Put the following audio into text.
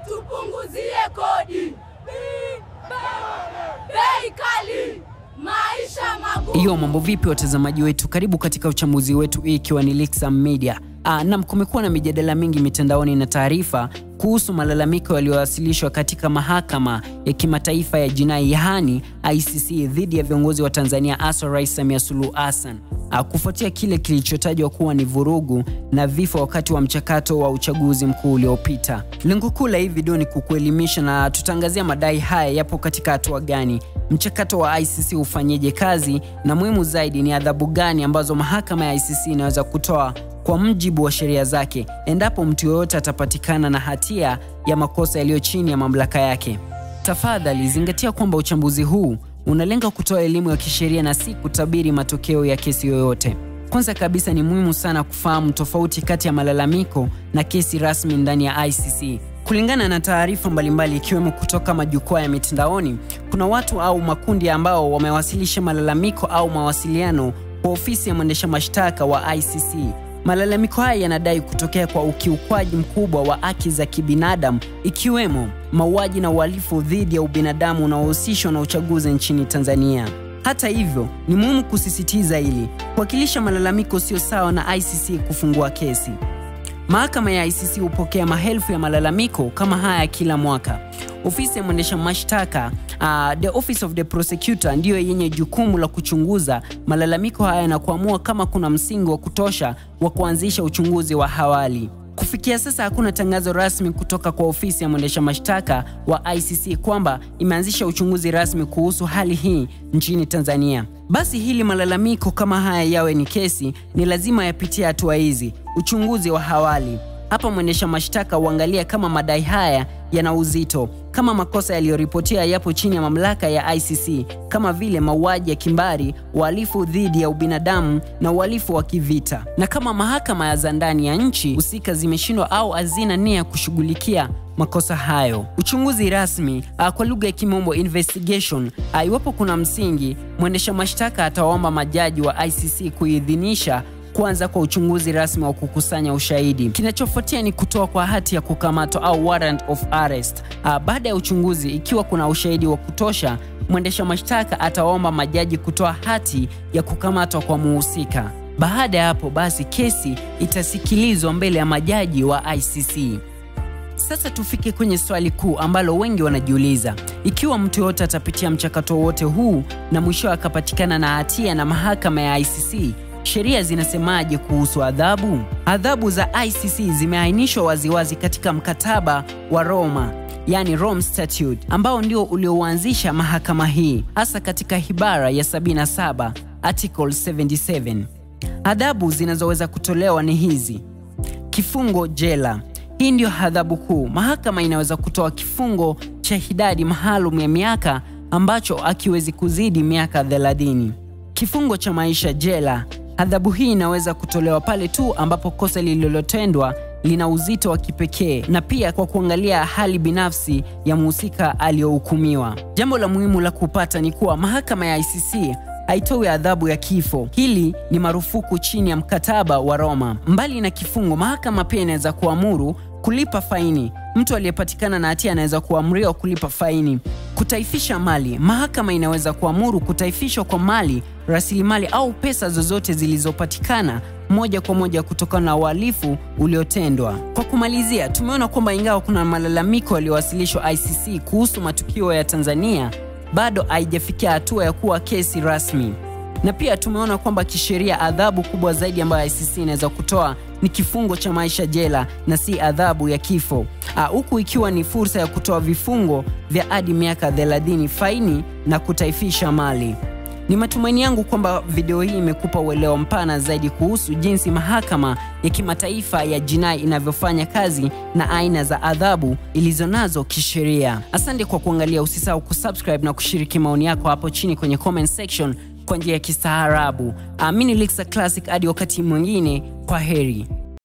tupunguzie kodi, bei kali, maisha magumu. Iyo, mambo vipi watazamaji wetu? Karibu katika uchambuzi wetu, ikiwa ni Lixam Media. Na kumekuwa na mijadala mingi mitandaoni na taarifa kuhusu malalamiko yaliyowasilishwa katika mahakama ya kimataifa ya jinai yaani ICC dhidi ya viongozi wa Tanzania, hasa Rais Samia Suluhu Hassan, kufuatia kile kilichotajwa kuwa ni vurugu na vifo wakati wa mchakato wa uchaguzi mkuu uliopita. Lengo kuu la hii video ni kukuelimisha na tutangazia madai haya yapo katika hatua gani, mchakato wa ICC ufanyeje kazi, na muhimu zaidi ni adhabu gani ambazo mahakama ya ICC inaweza kutoa kwa mjibu wa sheria zake endapo mtu yoyote atapatikana na hatia ya makosa yaliyo chini ya mamlaka yake. Tafadhali zingatia kwamba uchambuzi huu unalenga kutoa elimu ya kisheria na si kutabiri matokeo ya kesi yoyote. Kwanza kabisa ni muhimu sana kufahamu tofauti kati ya malalamiko na kesi rasmi ndani ya ICC. Kulingana na taarifa mbalimbali ikiwemo kutoka majukwaa ya mitandaoni, kuna watu au makundi ambao wamewasilisha malalamiko au mawasiliano kwa ofisi ya mwendesha mashtaka wa ICC. Malalamiko haya yanadai kutokea kwa ukiukwaji mkubwa wa haki za kibinadamu, ikiwemo mauaji na uhalifu dhidi ya ubinadamu unaohusishwa na uchaguzi nchini Tanzania. Hata hivyo, ni muhimu kusisitiza hili: kuwakilisha malalamiko sio sawa na ICC kufungua kesi. Mahakama ya ICC hupokea maelfu ya malalamiko kama haya kila mwaka. Ofisi ya mwendesha mashtaka, the Office of the Prosecutor, ndiyo yenye jukumu la kuchunguza malalamiko haya na kuamua kama kuna msingi wa kutosha wa kuanzisha uchunguzi wa awali. Kufikia sasa hakuna tangazo rasmi kutoka kwa ofisi ya mwendesha mashtaka wa ICC kwamba imeanzisha uchunguzi rasmi kuhusu hali hii nchini Tanzania. Basi hili malalamiko kama haya yawe ni kesi, ni lazima yapitie hatua hizi: uchunguzi wa awali. Hapa mwendesha mashtaka huangalia kama madai haya yana uzito, kama makosa yaliyoripotiwa yapo chini ya mamlaka ya ICC, kama vile mauaji ya kimbari, uhalifu dhidi ya ubinadamu na uhalifu wa kivita, na kama mahakama za ndani ya nchi husika zimeshindwa au hazina nia kushughulikia makosa hayo. Uchunguzi rasmi, kwa lugha ya kimombo investigation, iwapo kuna msingi, mwendesha mashtaka ataomba majaji wa ICC kuidhinisha kuanza kwa uchunguzi rasmi wa kukusanya ushahidi. Kinachofuatia ni kutoa kwa hati ya kukamatwa au warrant of arrest. Baada ya uchunguzi, ikiwa kuna ushahidi wa kutosha, mwendesha mashtaka ataomba majaji kutoa hati ya kukamatwa kwa muhusika. Baada ya hapo basi kesi itasikilizwa mbele ya majaji wa ICC. Sasa tufike kwenye swali kuu ambalo wengi wanajiuliza: ikiwa mtu yote atapitia mchakato wote huu na mwisho akapatikana na hatia na mahakama ya ICC, sheria zinasemaje kuhusu adhabu? Adhabu za ICC zimeainishwa waziwazi katika mkataba wa Roma, yani Rome Statute, ambao ndio ulioanzisha mahakama hii, hasa katika ibara ya 77, Article 77. Adhabu zinazoweza kutolewa ni hizi: kifungo jela. Hii ndio adhabu kuu. Mahakama inaweza kutoa kifungo cha idadi maalum ya miaka ambacho hakiwezi kuzidi miaka 30. Kifungo cha maisha jela. Adhabu hii inaweza kutolewa pale tu ambapo kosa lililotendwa lina uzito wa kipekee na pia kwa kuangalia hali binafsi ya mhusika aliyohukumiwa. Jambo la muhimu la kupata ni kuwa mahakama ya ICC haitoi adhabu ya kifo. Hili ni marufuku chini ya mkataba wa Roma. Mbali na kifungo, mahakama pia inaweza kuamuru kulipa faini. Mtu aliyepatikana na hatia anaweza kuamriwa kulipa faini. Kutaifisha mali. Mahakama inaweza kuamuru kutaifishwa kwa mali, rasilimali au pesa zozote zilizopatikana moja kwa moja kutokana na uhalifu uliotendwa. Kwa kumalizia, tumeona kwamba ingawa kuna malalamiko yaliyowasilishwa ICC kuhusu matukio ya Tanzania, bado haijafikia hatua ya kuwa kesi rasmi. Na pia tumeona kwamba kisheria adhabu kubwa zaidi ambayo ICC inaweza kutoa ni kifungo cha maisha jela na si adhabu ya kifo, huku ikiwa ni fursa ya kutoa vifungo vya hadi miaka 30, faini na kutaifisha mali. Ni matumaini yangu kwamba video hii imekupa uelewa mpana zaidi kuhusu jinsi mahakama ya kimataifa ya jinai inavyofanya kazi na aina za adhabu ilizonazo kisheria. Asante kwa kuangalia. Usisahau kusubscribe na kushiriki maoni yako hapo chini kwenye comment section kwa njia ya kistaarabu. Mimi ni Lixam Classic, hadi wakati mwingine, kwa heri.